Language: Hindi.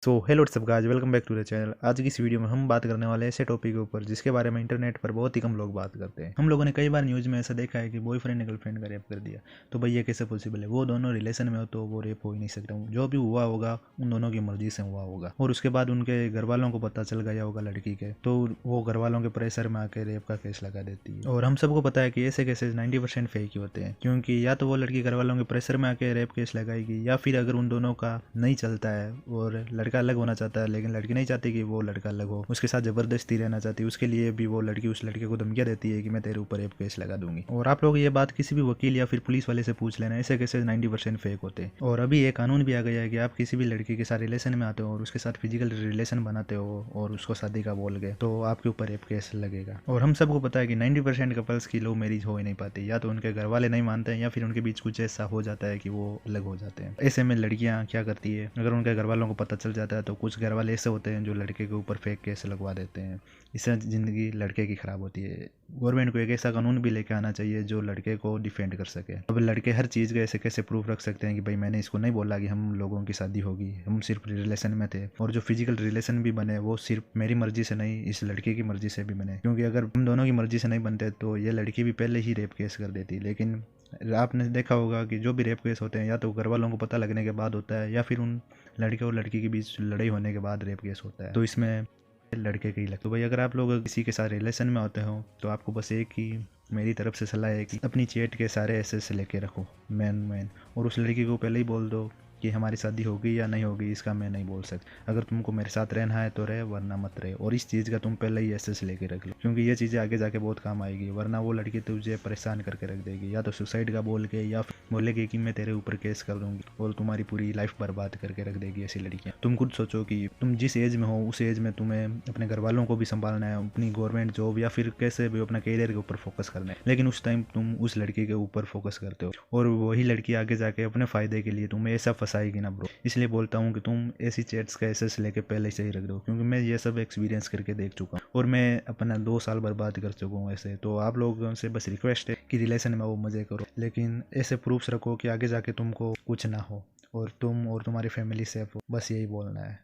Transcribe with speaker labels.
Speaker 1: सो हेलो सब guys, welcome back to the channel. आज की इस वीडियो में हम बात करने वाले हैं ऐसे टॉपिक के ऊपर जिसके बारे में इंटरनेट पर बहुत ही कम लोग बात करते हैं। हम लोगों ने कई बार न्यूज़ में ऐसा देखा है कि बॉयफ्रेंड ने गर्लफ्रेंड का रेप कर दिया। तो भाई ये कैसे पॉसिबल है? वो दोनों रिलेशन में हो तो वो रेप हो ही नहीं सकता। जो भी हुआ होगा उन दोनों की मर्जी से हुआ होगा और उसके बाद उनके घर वालों को पता चल गया होगा लड़की के, तो वो घर वालों के प्रेशर में आके रेप का केस लगा देती है। और हम सबको पता है कि ऐसे केसेस 90% फेक ही होते हैं, क्योंकि या तो वो लड़की घर वालों के प्रेशर में आके रेप केस लगाएगी, या फिर अगर उन दोनों का नहीं चलता है और लड़का अलग होना चाहता है लेकिन लड़की नहीं चाहती कि वो लड़का अलग हो, उसके साथ जबरदस्ती रहना चाहती है, उसके लिए भी वो लड़की उस लड़के को धमकियां देती है कि मैं तेरे ऊपर रेप केस लगा दूंगी। और आप लोग ये बात किसी भी वकील या फिर पुलिस वाले से पूछ लेना, ऐसे केसेस 90% फेक होते हैं। और अभी ये कानून भी आ गया है कि आप किसी भी लड़की के साथ रिलेशन में आते हो और उसके साथ फिजिकल रिलेशन बनाते हो और उसको शादी का बोल गए तो आपके ऊपर रेप केस लगेगा। और हम सबको पता है कि 90% कपल्स की लव मैरिज हो ही नहीं पाती, या तो उनके घर वाले नहीं मानते हैं या फिर उनके बीच कुछ ऐसा हो जाता है कि वो अलग हो जाते हैं। ऐसे में लड़कियां क्या करती है, अगर उनके घर वालों को पता चल जाता है तो कुछ घर वाले ऐसे होते हैं जो लड़के के ऊपर फेक केस लगवा देते हैं। इससे ज़िंदगी लड़के की ख़राब होती है। गवर्नमेंट को एक ऐसा कानून भी लेके आना चाहिए जो लड़के को डिफेंड कर सके। अब लड़के हर चीज़ का ऐसे कैसे प्रूफ रख सकते हैं कि भाई मैंने इसको नहीं बोला कि हम लोगों की शादी होगी, हम सिर्फ रिलेशन में थे। और जो फिजिकल रिलेशन भी बने वो सिर्फ मेरी मर्जी से नहीं, इस लड़के की मर्जी से भी बने, क्योंकि अगर हम दोनों की मर्जी से नहीं बनते तो ये लड़की भी पहले ही रेप केस कर देती। लेकिन आपने देखा होगा कि जो भी रेप केस होते हैं या तो घर वालों को पता लगने के बाद होता है या फिर उन लड़के और लड़की के बीच लड़ाई होने के बाद रेप केस होता है। तो इसमें लड़के के ही लगता है। तो भाई अगर आप लोग किसी के साथ रिलेशन में होते हो तो आपको बस एक ही मेरी तरफ से सलाह है कि अपनी चैट के सारे एसेस लेके रखो मैन, और उस लड़की को पहले ही बोल दो कि हमारी शादी होगी या नहीं होगी इसका मैं नहीं बोल सकता। अगर तुमको मेरे साथ रहना है तो रहे, वरना मत रहे। और इस चीज़ का तुम पहले ही एसेस लेके रख लो, क्योंकि ये चीज़ें आगे जाके बहुत काम आएगी। वरना वो लड़की तुझे परेशान करके रख देगी, या तो सुसाइड का बोल के, या फिर बोलेगी कि मैं तेरे ऊपर केस कर दूंगी, और तुम्हारी पूरी लाइफ बर्बाद करके रख देगी ऐसी लड़कियाँ। तुम खुद सोचो कि तुम जिस एज में हो उस एज में तुम्हें अपने घर वालों को भी संभालना है, अपनी गवर्नमेंट जॉब या फिर कैसे भी अपना करियर के ऊपर फोकस करना है, लेकिन उस टाइम तुम उस लड़की के ऊपर फोकस करते हो और वही लड़की आगे जाके अपने फायदे के लिए तुम्हें ऐसा फंसाएगी ना ब्रो। इसलिए बोलता हूँ कि तुम ऐसी चैट्स का एसेस लेके पहले से ही रख दो, क्योंकि मैं ये सब एक्सपीरियंस करके देख चुका हूँ और मैं अपना 2 साल बर्बाद कर चुका हूँ ऐसे। तो आप लोगों से बस रिक्वेस्ट है कि रिलेशन में वो मज़े करो, लेकिन ऐसे प्रूफ्स रखो कि आगे जाके तुमको कुछ ना हो और तुम और तुम्हारी फैमिली सेफ हो। बस यही बोलना है।